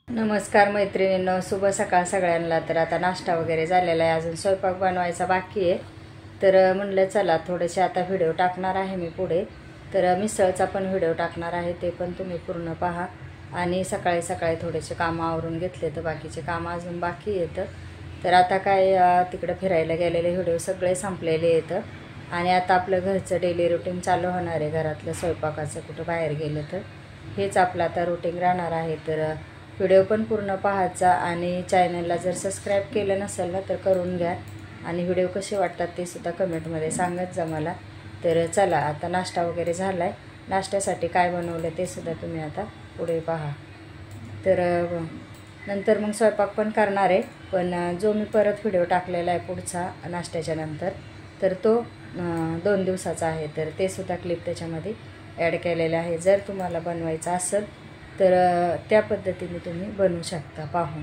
नमस्कार मैत्रिणींनो, शुभ सकाळ सगळ्यांना। तर आता नाश्ता वगैरे झालेला आहे, अजून स्वयंपाक बनवायचा बाकी आहे। तर म्हणलं चला थोडेसे आता व्हिडिओ टाकणार आहे मी पुढे। तर मिसळचा पण व्हिडिओ टाकणार आहे, ते पण तुम्ही पूर्ण पहा। आणि सकाळी सकाळी थोडेसे कामं आवरून घेतले, तर बाकीचे कामं अजून बाकी आहेत। तर आता काय तिकडे फिरायला गेलेले व्हिडिओ सगळे संपलेले आहेत आणि आता आपलं घरचं डेली रुटीन चालू होणार आहे। घरातलं स्वयंपाकाचं कुठं बाहेर गेलं तर हेच आपलं आता रुटीन राहणार आहे। तर व्हिडिओ पण पूर्ण पाहायचा आणि चॅनलला जर सबस्क्राईब केलं नसेल ना तर करून घ्या आणि व्हिडिओ कसे वाटतात ते सुद्धा कमेंटमध्ये सांगत जा मला। तर चला आता नाश्ता वगैरे झाला आहे, नाश्त्यासाठी काय बनवलं ते सुद्धा तुम्ही आता पुढे पहा। तर नंतर मग स्वयंपाक पण करणार आहे, पण जो मी परत व्हिडिओ टाकलेला आहे पुढचा नाश्त्याच्या नंतर तर तो 2 दिवसाचा आहे। तर ते सुद्धा क्लिप त्याच्यामध्ये ॲड केलेले आहे। जर तुम्हाला बनवायचं असेल तर त्या पद्धतीने तुम्ही बनवू शकता पाहून।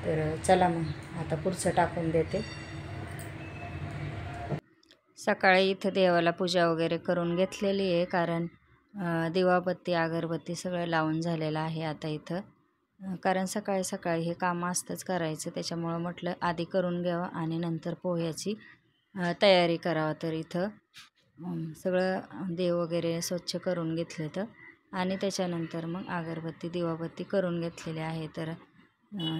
तर चला मग आता पुढचं टाकून देते। सकाळी इथं देवाला पूजा वगैरे करून घेतलेली आहे, कारण दिवाबत्ती अगरबत्ती सगळं लावून झालेलं आहे आता इथं। कारण सकाळी सकाळी हे काम असतंच करायचं, त्याच्यामुळं म्हटलं आधी करून घ्यावं आणि नंतर पोह्याची तयारी करावं। तर इथं सगळं देव वगैरे स्वच्छ करून घेतलं तर आणि त्याच्यानंतर मग अगरबत्ती दिवाबत्ती करून घेतलेली आहे। तर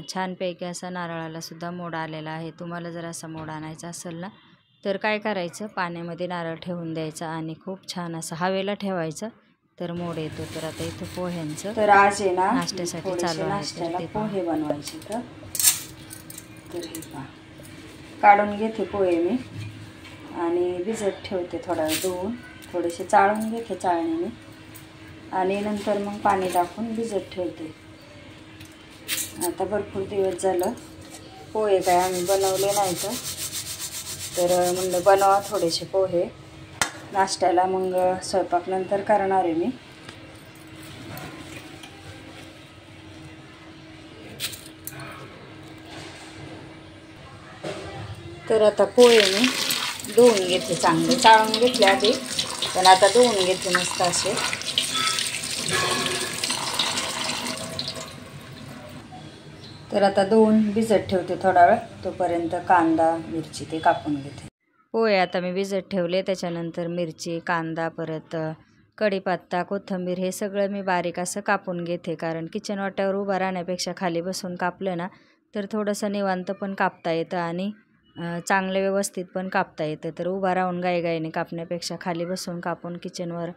छानपैकी असा नारळाला सुद्धा मोड आलेला आहे। तुम्हाला जर असा मोड आणायचा असेल ना तर काय करायचं, पाण्यामध्ये नारळ ठेवून द्यायचा आणि खूप छान असं हवेला ठेवायचं, तर मोड येतो। तर आता इथं पोह्यांचं तर आज आहे ना नाश्त्यासाठी चालू आहे, तर ते पोहे बनवायचे। तर हे पहा, काढून घेते पोहे मी आणि भिजत ठेवते, थोडा वेळ धुवून थोडेसे चाळून घेते चाळणीने आणि नंतर मग पाणी टाकून भिजत ठेवते। आता भरपूर दिवस झालं पोहे काय आम्ही बनवले नाही, तर म्हणलं बनवा थोडेसे पोहे नाश्त्याला, मग स्वयंपाक नंतर करणार आहे मी। तर आता पोहे मी धुवून घेते, चांगले चाळून घेतले आधी, पण आता धुवून घेते मस्त असे। तर आता धुवून भिजत ठेवते थोडा वेळ, तोपर्यंत कांदा मिरची ते कापून घेते। पोहे आता मी भिजत ठेवले, त्याच्यानंतर मिरची कांदा परत कढीपत्ता कोथिंबीर हे सगळं मी बारीक असं कापून घेते। कारण किचन वाट्यावर उभा राहण्यापेक्षा खाली बसून कापलं ना तर थोडंसं निवांत पण कापता येतं आणि चांगलं व्यवस्थित पण कापता येतं। तर उभा राहून गाईगाईने कापण्यापेक्षा खाली बसून कापून किचनवर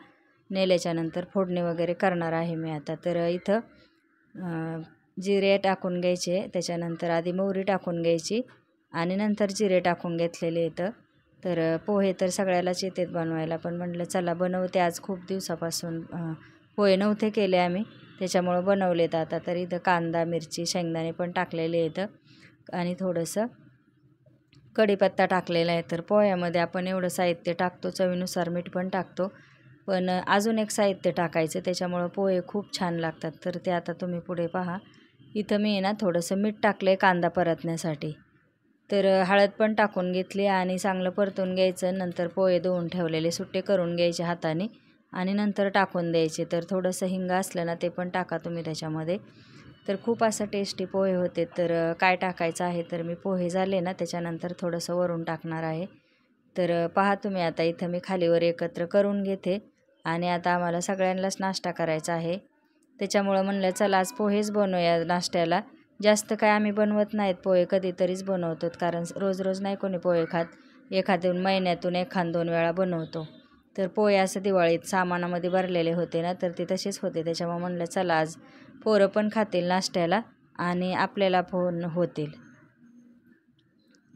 नेल्याच्यानंतर फोडणी वगैरे करणार आहे मी आता। तर इथं जिरे टाकून घ्यायचे, त्याच्यानंतर आधी मोहरी टाकून घ्यायची आणि नंतर जिरे टाकून घेतलेले येतं। तर पोहे तर सगळ्यालाच येतात बनवायला, पण म्हटलं चला बनवते आज, खूप दिवसापासून पोहे नव्हते केले आम्ही, त्याच्यामुळं बनवलेत आता। तर इथं कांदा मिरची शेंगदाणे पण टाकलेले येतं आणि थोडंसं कढीपत्ता टाकलेला आहे। तर पोह्यामध्ये आपण एवढं साहित्य टाकतो, चवीनुसार मीठ पण टाकतो, पण अजून एक साहित्य टाकायचं, त्याच्यामुळं पोहे खूप छान लागतात। तर ते आता तुम्ही पुढे पहा। इथं मी ना थोडंसं मीठ टाकलं आहे कांदा परतण्यासाठी, तर हळद पण टाकून घेतली आणि चांगलं परतून घ्यायचं। नंतर पोहे धुवून ठेवलेले सुट्टे करून घ्यायचे हाताने आणि नंतर टाकून द्यायचे। तर थोडंसं हिंग असलं ना ते पण टाका तुम्ही त्याच्यामध्ये, तर खूप असं टेस्टी पोहे होते। तर काय टाकायचं आहे, तर मी पोहे झाले ना त्याच्यानंतर थोडंसं वरून टाकणार आहे। तर पहा तुम्ही आता इथं मी खालीवर एकत्र करून घेते आणि आता आम्हाला सगळ्यांनाच नाश्ता करायचा आहे, त्याच्यामुळं म्हणलं चला आज पोहेच बनवूया नाश्त्याला। जास्त काय आम्ही बनवत नाहीत पोहे, कधीतरीच बनवतो, कारण रोज रोज नाही कोणी पोहे खात, एखाद्या महिन्यातून 1-2 वेळा बनवतो। तर पोहे असं दिवाळीत सामानामध्ये भरलेले होते ना तर ते तसेच होते, त्याच्यामुळे म्हणलं चला आज पोरं पण खातील नाश्त्याला आणि आपल्याला पण होतील।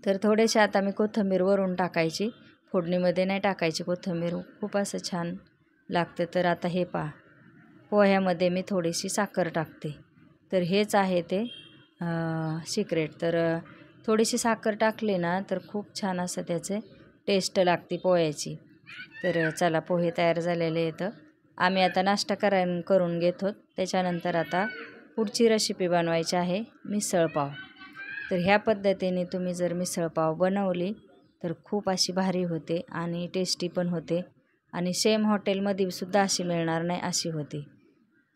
तर थोडेसे आता मी कोथिंबीर वरून टाकायची, फोडणीमध्ये नाही टाकायची कोथिंबीर, खूप असं छान लागतं। तर आता हे पहा, पोह्यामध्ये मी थोडीशी साखर टाकते, तर हेच आहे ते सिक्रेट। तर थोडीशी साखर टाकली ना तर खूप छान असं त्याचे टेस्ट लागते पोह्याची। तर चला पोहे तयार झालेले येतं, आम्ही आता नाश्ता करून घेतो। त्याच्यानंतर आता पुढची रेसिपी बनवायची आहे मिसळपाव। तर ह्या पद्धतीने तुम्ही जर मिसळपाव बनवली तर खूप अशी भारी होते आणि टेस्टी पण होते आणि सेम हॉटेलमध्ये सुद्धा अशी मिळणार नाही अशी होती।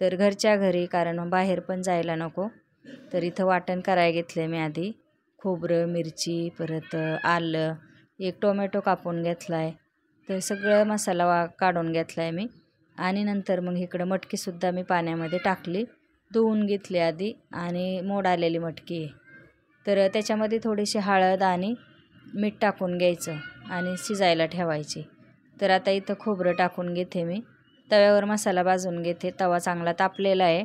तर घरच्या घरी, कारण बाहेर पण जायला नको. तर इथं वाटण करायला घेतलं मी आधी. खोबरं, मिरची, परत आलं, एक टोमॅटो कापून घेतला आहे. तर सगळं मसाला काढून घेतला आहे मी. आणि नंतर मग इकडं मटकीसुद्धा मी पाण्यामध्ये टाकली, धुवून घेतली आधी, आणि मोड आलेली मटकी आहे. तर त्याच्यामध्ये थोडीशी हळद आणि मीठ टाकून घ्यायचं आणि शिजायला ठेवायची. तर आता इथं खोबरं टाकून घेते मी. तव्यावर मसाला भाजून घेते. तवा चांगला तापलेला आहे.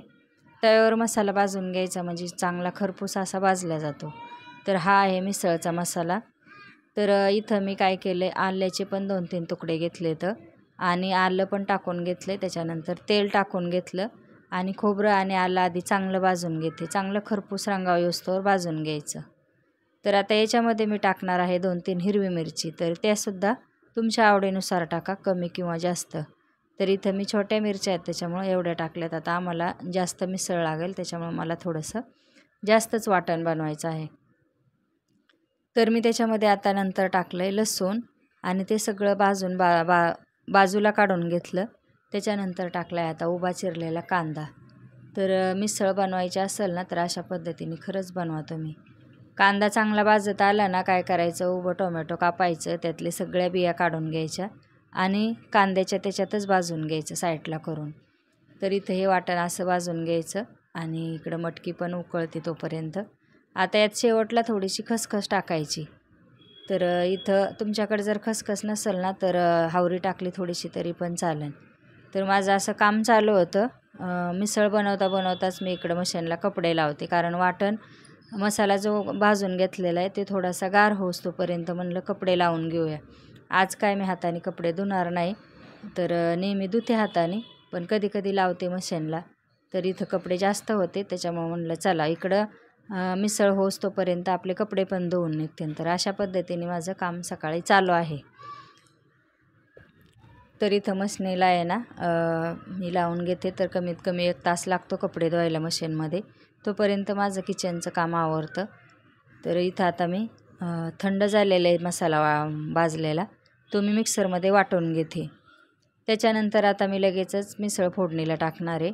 तव्यावर मसाला भाजून घ्यायचा म्हणजे चांगला खरपूस असा भाजला जातो. तर हा आहे मिसळचा मसाला. तर इथं मी काय केलं आहे, आल्याचे पण 2-3 तुकडे घेतले तर, आणि आलं पण टाकून घेतले. त्याच्यानंतर तेल टाकून घेतलं आणि खोबरं आणि आलं आधी चांगलं भाजून घेते. चांगलं खरपूस रंगावर येऊस्तोवर भाजून घ्यायचं. तर आता याच्यामध्ये मी टाकणार आहे 2-3 हिरवी मिरची. तर त्यासुद्धा तुमच्या आवडीनुसार टाका, कमी किंवा जास्त. तर इथं मी छोट्या मिरच्या आहेत त्याच्यामुळं एवढ्या टाकल्यात. आता आम्हाला जास्त मिसळ लागेल त्याच्यामुळं मला थोडंसं जास्तच वाटण बनवायचं आहे. तर मी त्याच्यामध्ये आता नंतर टाकलं आहे लसूण, आणि ते सगळं भाजून बाजूला काढून घेतलं. त्याच्यानंतर टाकला आहे आता उभा चिरलेला कांदा. तर मिसळ बनवायची असेल ना तर अशा पद्धतीने खरंच बनवा तुम्ही. कांदा चांगला भाजत आला ना, काय करायचं, उभं टोमॅटो कापायचं, त्यातले सगळ्या बिया काढून घ्यायच्या आणि कांद्याच्या त्याच्यातच भाजून घ्यायचं साईडला करून. तर इथं हे वाटण असं भाजून घ्यायचं आणि इकडं मटकी पण उकळते तोपर्यंत. आता यात शेवटला थोडीशी खसखस टाकायची. तर इथं तुमच्याकडे जर खसखस नसेल ना तर हावरी टाकली थोडीशी तरी पण चालेल. तर माझं असं काम चालू होतं. मिसळ बनवता बनवताच मी इकडं मशीनला कपडे लावते, कारण वाटण मसाला जो भाजून घेतलेला आहे ते थोडासा गार होस तोपर्यंत म्हणलं कपडे लावून घेऊया. आज काय मी हाताने कपडे धुणार नाही, तर नेहमी धुते हाताने, पण कधी कधी लावते मशीनला. तर इथं कपडे जास्त होते त्याच्यामुळे म्हणलं चला इकडं मिसळ होस तोपर्यंत आपले कपडे पण धुवून निघतील. तर अशा पद्धतीने माझं काम सकाळी चालू आहे. तर इथं मशनीला आहे ना मी लावून घेते. तर कमीत कमी 1 तास लागतो कपडे धुवायला मशीनमध्ये. तोपर्यंत माझं किचनचं काम आवरतं. तर इथं आता मी थंड झालेला आहे मसाला भाजलेला, तो मी मिक्सरमध्ये वाटून घेते. त्याच्यानंतर आता मी लगेचच मिसळ फोडणीला टाकणार आहे.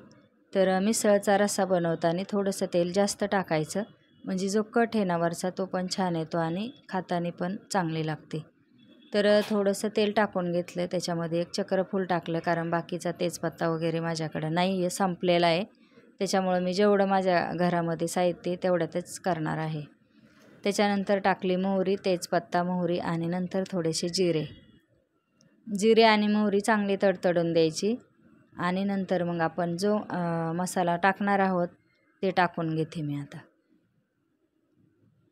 तर मिसळचा रस्सा बनवताना थोडंसं तेल जास्त टाकायचं, म्हणजे जो कट आहे ना वरचा तो पण छान येतो आणि खाताना पण चांगली लागते. तर थोडंसं तेल टाकून घेतलं, त्याच्यामध्ये 1 चक्रफूल टाकलं, कारण बाकीचा तेजपत्ता वगैरे माझ्याकडं नाही आहे, संपलेला आहे. त्याच्यामुळं मी जेवढं माझ्या घरामध्ये साहित्य तेवढ्यातच करणार आहे. त्याच्यानंतर टाकली मोहरी, तेजपत्ता, मोहरी आणि नंतर थोडेसे जिरे आणि मोहरी चांगली तडतडून द्यायची. आणि नंतर मग आपण जो मसाला टाकणार आहोत ते टाकून घेते मी आता.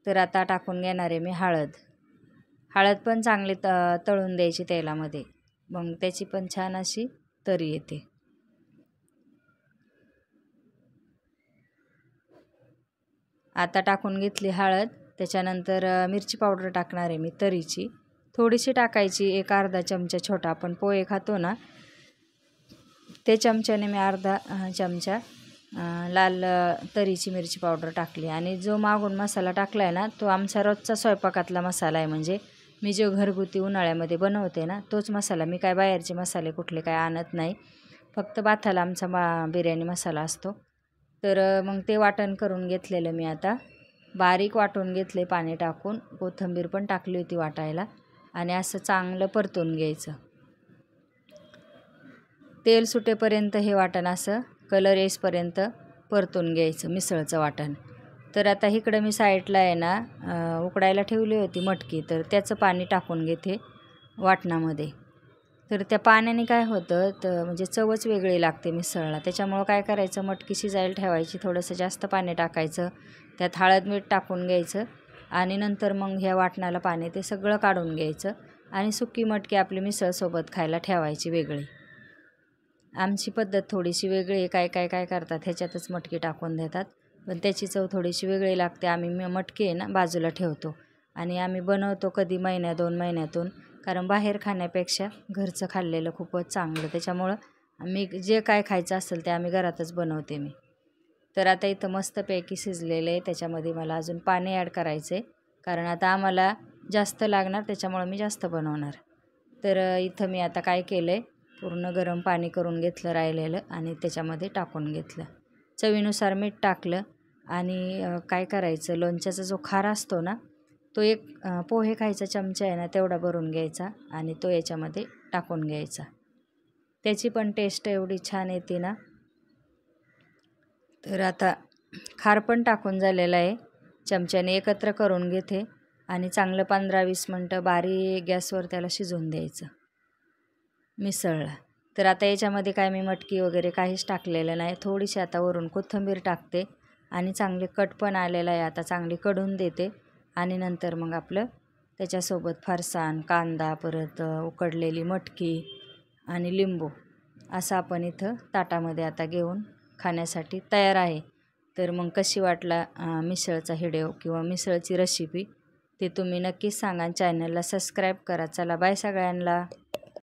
तर आता टाकून घेणार आहे मी हळद पण चांगली तळून द्यायची तेलामध्ये, मग त्याची पण छान अशी तरी येते. आता टाकून घेतली हळद. त्याच्यानंतर मिरची पावडर टाकणार आहे मी तरीची, थोडीशी टाकायची, 1-अर्धा चमचा छोटा आपण पोहे खातो ना ते चमच्याने मी अर्धा चमचा लाल तरीची मिरची पावडर टाकली. आणि जो मागून मसाला टाकला आहे ना तो आमचा रोजचा स्वयंपाकातला मसाला आहे, म्हणजे मी जो घरगुती उन्हाळ्यामध्ये बनवते ना तोच मसाला. मी काय बाहेरचे मसाले कुठले काय आणत नाही, फक्त भाताला आमचा बिर्याणी मसाला असतो. तर मग ते वाटण करून घेतलेलं मी आता बारीक वाटून घेतले पाणी टाकून. कोथिंबीर पण टाकली होती वाटायला, आणि असं चांगलं परतून घ्यायचं. तेल सुटेपर्यंत हे वाटण असं कलर येईपर्यंत परतून घ्यायचं मिसळचं वाटण. तर आता इकडं मी साईडला आहे ना उकडायला ठेवली होती मटकी, तर त्याचं पाणी टाकून घेते वाटणामध्ये. तर त्या पाण्याने काय होतं तर म्हणजे चवच वेगळी लागते मिसळला. त्याच्यामुळं काय करायचं, मटकी शिजायला ठेवायची, थोडंसं जास्त पाणी टाकायचं, त्यात हळद मीठ टाकून घ्यायचं, आणि नंतर मग ह्या वाटणाला पाणी ते सगळं काढून घ्यायचं, आणि सुकी मटकी आपली मिसळसोबत खायला ठेवायची वेगळी. आमची पद्धत थोडीशी वेगळी आहे. काय करतात ह्याच्यातच मटकी टाकून देतात, पण त्याची चव थोडीशी वेगळी लागते. आम्ही मटकी आहे ना बाजूला ठेवतो आणि आम्ही बनवतो कधी 1-2 महिन्यातून, कारण बाहेर खाण्यापेक्षा घरचं खाल्लेलं खूपच चांगलं. त्याच्यामुळं आम्ही जे काय खायचं असेल ते आम्ही घरातच बनवते मी. तर आता इथं मस्तपैकी शिजलेलं आहे. त्याच्यामध्ये मला अजून पाणी ॲड करायचं आहे, कारण आता आम्हाला जास्त लागणार त्याच्यामुळं मी जास्त बनवणार. तर इथं मी आता काय केलं आहे, पूर्ण गरम पाणी करून घेतलं राहिलेलं आणि त्याच्यामध्ये टाकून घेतलं. चवीनुसार मीठ टाकलं आणि काय करायचं, लोणच्याचा जो खार असतो ना तो एक पोहे खायचा चमचा आहे ना तेवढा भरून घ्यायचा आणि तो याच्यामध्ये टाकून घ्यायचा. त्याची पण टेस्ट एवढी छान येते ना. तर आता खार पण टाकून झालेलं आहे, चमच्याने एकत्र करून घेते आणि चांगलं 15-20 मिनटं बारीक गॅसवर त्याला शिजवून द्यायचं मिसळला. तर आता याच्यामध्ये काय मी मटकी वगैरे काहीच टाकलेलं नाही. थोडीशी आता वरून कोथिंबीर टाकते आणि चांगले कट पण आलेला आहे, आता चांगली कढून देते आणि नंतर मग आपलं त्याच्यासोबत फरसाण, कांदा, परत उकडलेली मटकी आणि लिंबू असं आपण इथं ताटामध्ये आता घेऊन खाण्यासाठी तयार आहे. तर मग कशी वाटला मिसळचा व्हिडिओ किंवा मिसळची रेसिपी ते तुम्ही नक्कीच सांगा. चॅनलला सबस्क्राईब करा. चला बाय सगळ्यांना.